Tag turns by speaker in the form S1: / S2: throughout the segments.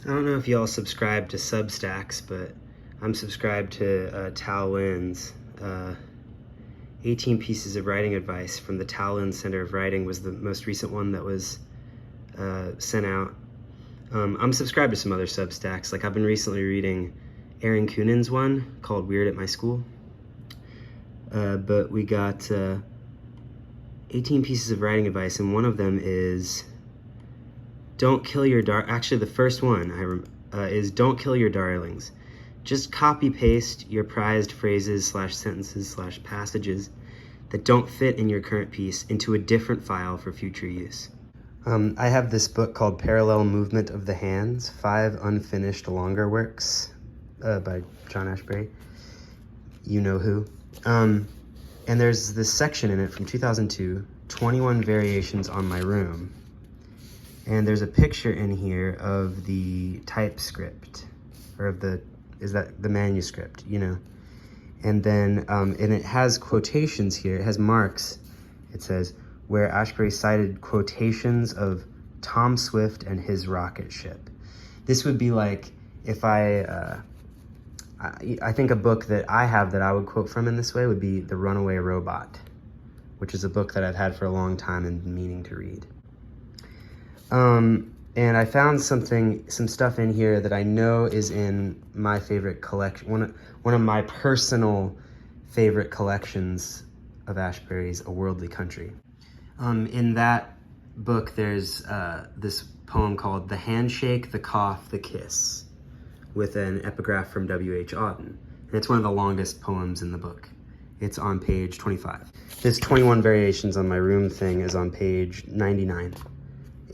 S1: I don't know if y'all subscribe to Substacks, but I'm subscribed to Tao Lin's 18 Pieces of Writing Advice from the Tao Lin Center of Writing was the most recent one that was sent out. I'm subscribed to some other Substacks. Like I've been recently reading Aaron Kunin's one called Weird at My School. But we got 18 pieces of writing advice, and one of them is don't kill your actually the first one is don't kill your darlings. Just copy paste your prized phrases / sentences / passages that don't fit in your current piece into a different file for future use. I have this book called Parallel Movement of the Hands, 5 Unfinished Longer Works by John Ashbery. You know who. And there's this section in it from 2002, 21 Variations on My Room. And there's a picture in here of the typescript, or of the manuscript, you know. And then, and it has quotations here, it has marks. It says, where Ashbery cited quotations of Tom Swift and his rocket ship. This would be like if I think a book that I have that I would quote from in this way would be The Runaway Robot, which is a book that I've had for a long time and been meaning to read. And I found some stuff in here that I know is in my favorite collection, one of my personal favorite collections of Ashbery's, A Worldly Country. In that book, there's this poem called The Handshake, the Cough, the Kiss, with an epigraph from W.H. Auden. And it's one of the longest poems in the book. It's on page 25. This 21 Variations on My Room thing is on page 99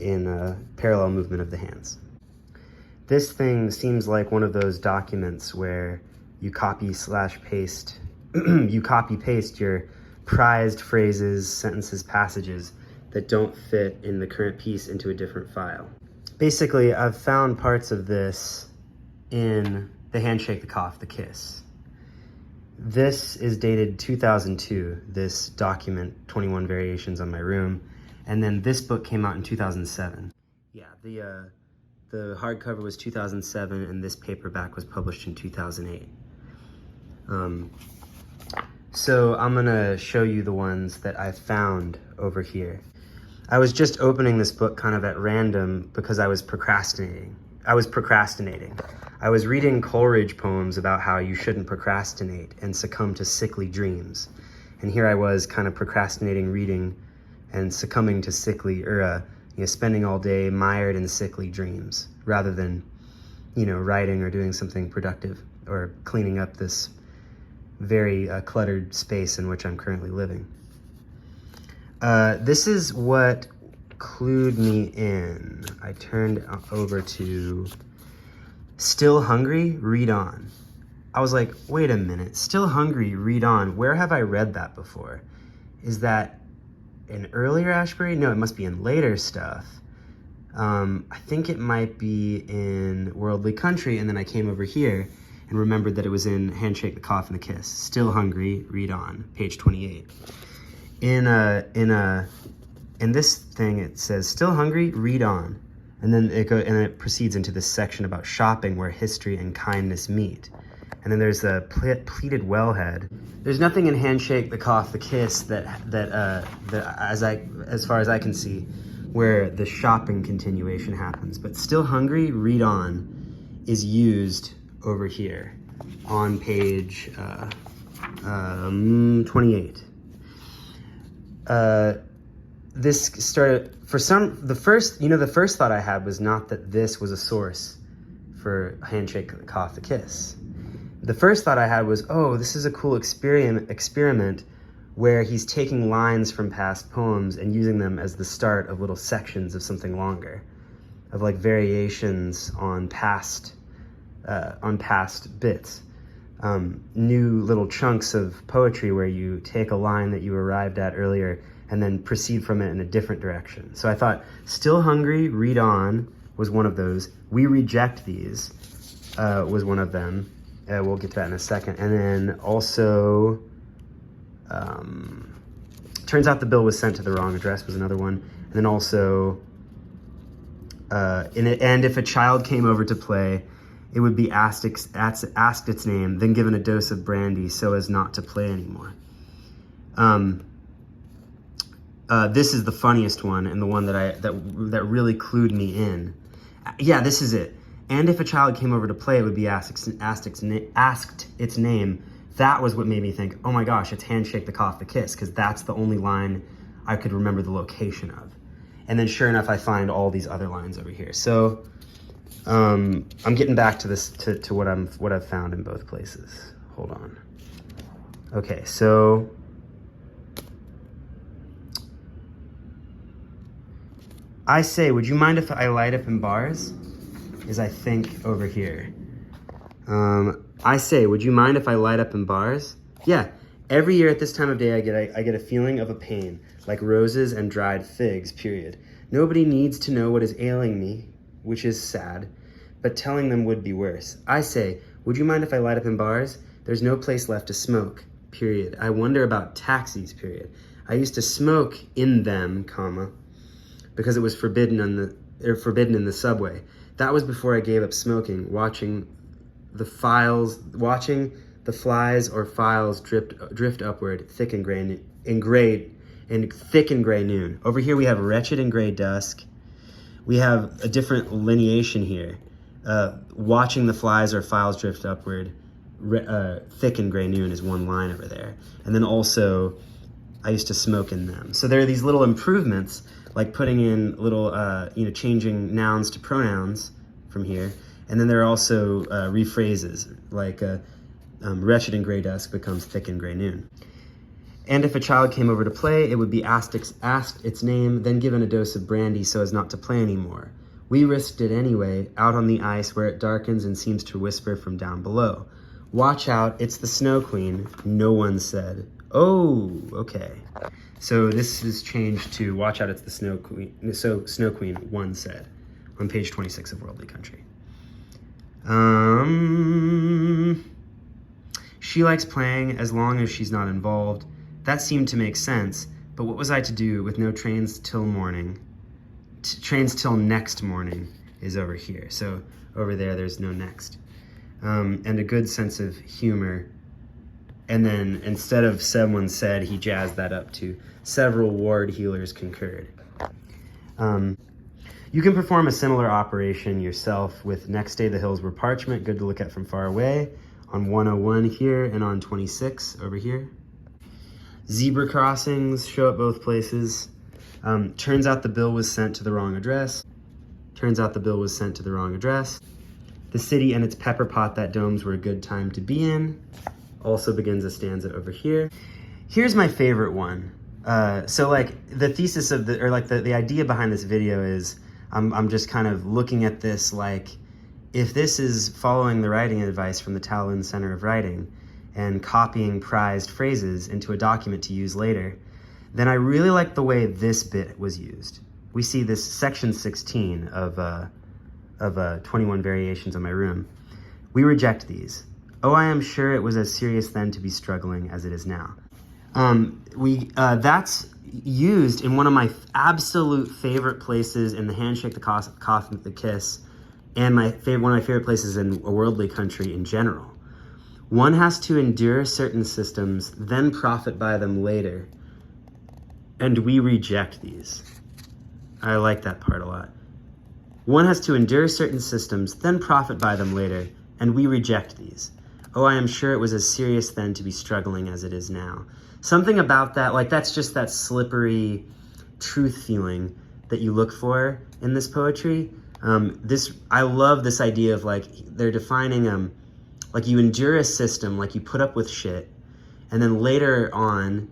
S1: in Parallel Movement of the Hands. This thing seems like one of those documents where you copy paste your prized phrases, sentences, passages that don't fit in the current piece into a different file. Basically, I've found parts of this in The Handshake, the Cough, the Kiss. This is dated 2002, this document, 21 Variations on My Room, and then this book came out in 2007. Yeah, the hardcover was 2007, and this paperback was published in 2008. So I'm gonna show you the ones that I found over here. I was just opening this book kind of at random because I was procrastinating. I was reading Coleridge poems about how you shouldn't procrastinate and succumb to sickly dreams. And here I was kind of procrastinating reading and succumbing to spending all day mired in sickly dreams rather than, writing or doing something productive or cleaning up this very cluttered space in which I'm currently living. This is what clued me in. I turned over to Still Hungry, Read On. I was like, wait a minute, Still Hungry, Read On. Where have I read that before? Is that in earlier Ashbery? No, it must be in later stuff. I think it might be in Worldly Country, and then I came over here and remembered that it was in Handshake, the Cough, and the Kiss. Still Hungry, Read On, page 28. In this thing, it says, Still Hungry, Read On. And then it proceeds into this section about shopping where history and kindness meet. And then there's the pleated wellhead. There's nothing in Handshake, the Cough, the Kiss that as far as I can see, where the shopping continuation happens. But Still Hungry, Read On is used over here on page 28. This started the first thought I had was not that this was a source for Handshake, the Cough, the Kiss. The first thought I had was, oh, this is a cool experiment where he's taking lines from past poems and using them as the start of little sections of something longer, of like variations on past bits, new little chunks of poetry where you take a line that you arrived at earlier and then proceed from it in a different direction. So I thought Still Hungry, Read On was one of those. We Reject These was one of them. We'll get to that in a second. And then also, Turns Out the Bill Was Sent to the Wrong Address was another one. And then also, And if a child came over to play, it would be asked its name, then given a dose of brandy so as not to play anymore. This is the funniest one, and the one that really clued me in. Yeah, this is it. And if a child came over to play, it would be asked its name. That was what made me think, oh my gosh, it's Handshake, the Cough, the Kiss, because that's the only line I could remember the location of. And then sure enough, I find all these other lines over here. So I'm getting back to this, to what I've found in both places. Hold on. Okay, so I say, would you mind if I light up in bars? Is I think over here. I say, would you mind if I light up in bars? Yeah, every year at this time of day, I get a feeling of a pain, like roses and dried figs, period. Nobody needs to know what is ailing me, which is sad, but telling them would be worse. I say, would you mind if I light up in bars? There's no place left to smoke, period. I wonder about taxis, period. I used to smoke in them, comma, because it was forbidden in the subway. That was before I gave up smoking, watching the flies or files drift upward, thick and gray noon. Over here we have wretched and gray dusk. We have a different lineation here. Watching the flies or files drift upward, thick and gray noon is one line over there. And then also, I used to smoke in them. So there are these little improvements, like putting in little, changing nouns to pronouns from here. And then there are also rephrases, like wretched and gray dusk becomes thick and gray noon. And if a child came over to play, it would be asked its name, then given a dose of brandy so as not to play anymore. We risked it anyway, out on the ice where it darkens and seems to whisper from down below. Watch out, it's the Snow Queen, no one said. Oh, okay. So this is changed to watch out, it's the Snow Queen. So Snow Queen, one said, on page 26 of Worldly Country. She likes playing as long as she's not involved. That seemed to make sense, but what was I to do with no trains till morning? Trains till next morning is over here. So over there's no next. And a good sense of humor. And then instead of someone said, he jazzed that up to several ward healers concurred. You can perform a similar operation yourself with Next Day the Hills Were Parchment, good to look at from far away, on 101 here and on 26 over here. Zebra crossings show up both places. Turns out the bill was sent to the wrong address. The city and its pepper pot that domes were a good time to be in. Also begins a stanza over here. Here's my favorite one. So like the thesis of the idea behind this video is I'm just kind of looking at this like, if this is following the writing advice from the Tao Lin Center of Writing and copying prized phrases into a document to use later, then I really like the way this bit was used. We see this section 16 of 21 Variations on My Room. We reject these. Oh, I am sure it was as serious then to be struggling as it is now. That's used in one of my absolute favorite places in the Handshake, the Cough, the Kiss, and one of my favorite places in A Worldly Country in general. One has to endure certain systems, then profit by them later. And we reject these. I like that part a lot. One has to endure certain systems, then profit by them later, and we reject these. Oh, I am sure it was as serious then to be struggling as it is now. Something about that, like that's just that slippery truth feeling that you look for in this poetry. I love this idea of like, they're defining, like you endure a system, like you put up with shit, and then later on,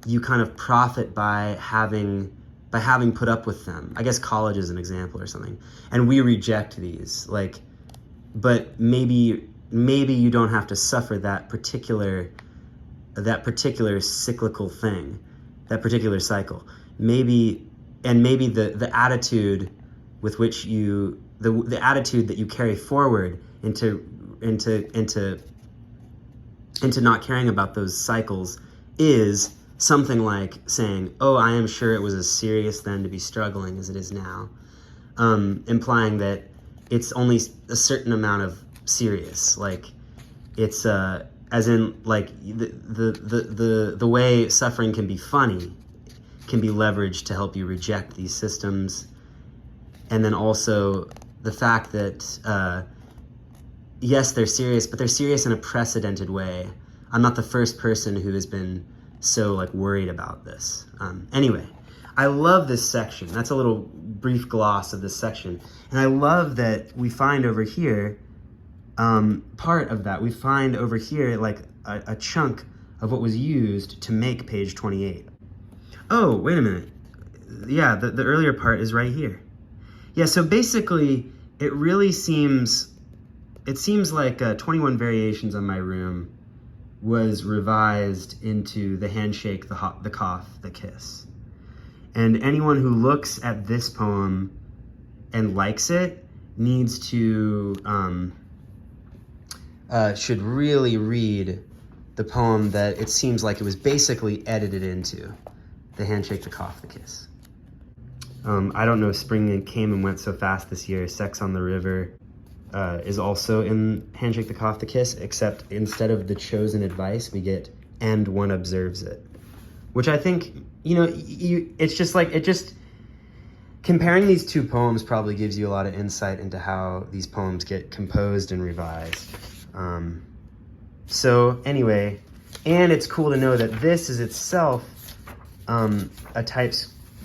S1: you kind of profit by having put up with them. I guess college is an example or something. And we reject these, like, but maybe you don't have to suffer that particular cyclical thing, that particular cycle. Maybe the attitude with which the attitude that you carry forward into not caring about those cycles is something like saying, oh, I am sure it was as serious then to be struggling as it is now. implying that it's only a certain amount of serious. Like it's as in like the way suffering can be funny can be leveraged to help you reject these systems. And then also the fact that yes, they're serious, but they're serious in a precedented way. I'm not the first person who has been so like worried about this. Anyway, I love this section. That's a little brief gloss of this section. And I love that we find over here, part of that, we find over here like a chunk of what was used to make page 28. Oh, wait a minute. Yeah, the earlier part is right here. Yeah, so basically it really seems like 21 Variations on My Room was revised into the handshake, the cough, the kiss. And anyone who looks at this poem and likes it needs to, should really read the poem that it seems like it was basically edited into, the handshake, the cough, the kiss. I don't know, spring came and went so fast this year. Sex on the River is also in Handshake, the Cough, the Kiss, except instead of the chosen advice, we get, and one observes it. Which I think, you know, it's just like, comparing these two poems probably gives you a lot of insight into how these poems get composed and revised. So anyway, and it's cool to know that this is itself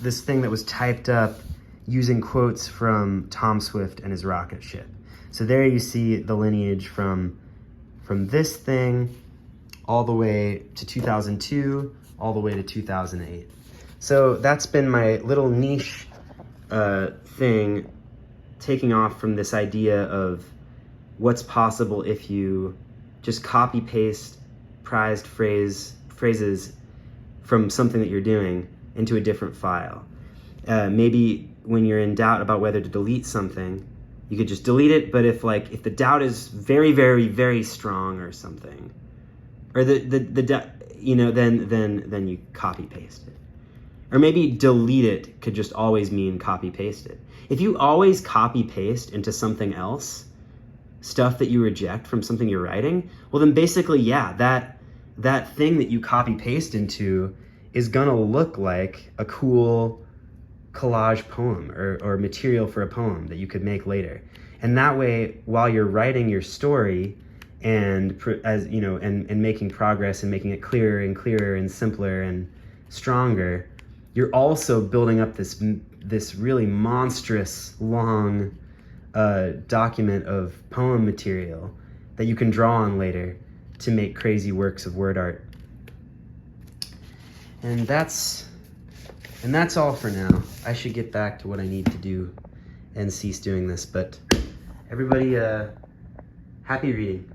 S1: this thing that was typed up using quotes from Tom Swift and his rocket ship. So there you see the lineage from this thing all the way to 2002, all the way to 2008. So that's been my little niche thing, taking off from this idea of what's possible if you just copy paste prized phrases from something that you're doing into a different file. Maybe when you're in doubt about whether to delete something, you could just delete it, but if the doubt is very, very, very strong or something, or then you copy paste it. Or maybe delete it could just always mean copy paste it. If you always copy paste into something else, stuff that you reject from something you're writing, well then basically, yeah, that thing that you copy paste into is gonna look like a cool collage poem or material for a poem that you could make later. And that way, while you're writing your story and making progress and making it clearer and clearer and simpler and stronger, you're also building up this really monstrous long document of poem material that you can draw on later to make crazy works of word art. And that's all for now. I should get back to what I need to do and cease doing this, but everybody, happy reading.